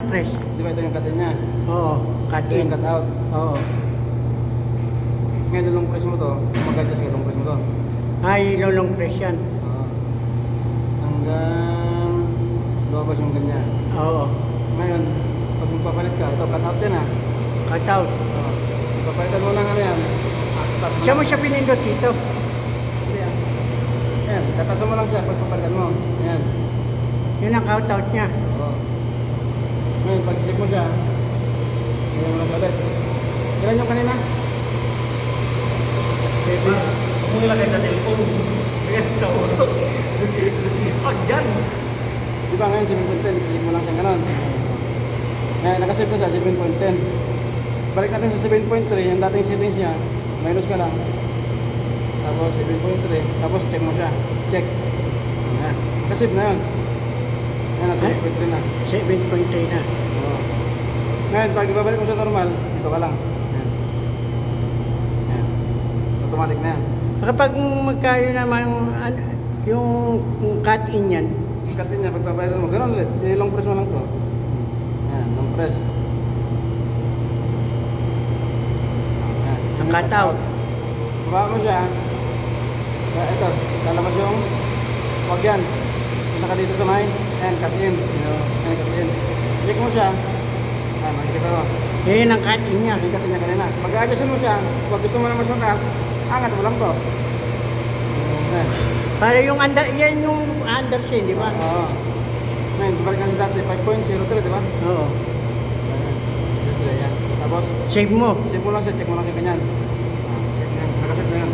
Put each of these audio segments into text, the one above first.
press. Di ba ito yung cut-in niya? Oo, cut Ito yung in. cut-out. Oo. Ngayon, long press mo to. Mag-adjust ka, long press mo to. Ay, long press yan. Oo. Hanggang lumabas yung ganyan. Oo. Ngayon, pag magpapalit ka, ito, cut-out yan ah. Cut out. Oo. Papalitan mo lang ano yan. Tatas mo Siya mo lang. siya pinindot dito. Hindi ah. Ayan, tatasan mo lang siya pag papalitan mo. Ayan. Yun ang cut out niya. Oo. Ngayon, pag sisip mo siya, ganyan mo lang ulit. Ilan yung kanina? Baby. Kung ilagay sa cellphone, ganyan sa ulo. Pag yan. Di ba ngayon 7.10, isip mo lang siya ganon. Ngayon, nakasave na siya 7.10. Balik natin sa 7.3, yung dating settings niya, minus ka lang. Tapos 7.3, tapos check mo siya. Check. Ayan. Nakasave na yun. Ayan, nasa 7.3 na. 7.3 na. Oo. Ngayon, pag ibabalik mo sa normal, dito ka lang. Ayan. Ayan. Automatic na yan. Kapag magkayo naman yung cut in yan, Cut in niya, pagpapalit mo, ganun ulit. I-long press mo lang to. Ayan, long press. Ayan. ang cut out. Baba mo siya. Ito, lalabas yung wag yan. Punta ka dito sa may. Ayan, cut in. Ayan, cut in. Click mo siya. Ayan, makikita mo. Yan ang cut in niya. Yung cut in niya kanina. Pag-adjustin mo siya, pag gusto mo na mas mataas, angat mo lang to. Ayan. Para yung under, yan yung under siya, di ba? Oo. Ngayon, balik natin dati, 5.03, di ba? Oo. Ayan. Ayan. Tapos, Save mo. save mo lang siya, check mo lang siya ganyan. Check na yan. Nakasave na yan.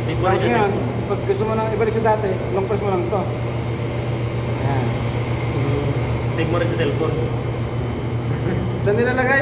Save mo rin Tapos siya ngayon, cellphone. pag gusto mo nang ibalik sa dati, long press mo lang to. Ayan. Save mo rin sa cellphone. Saan nilalagay?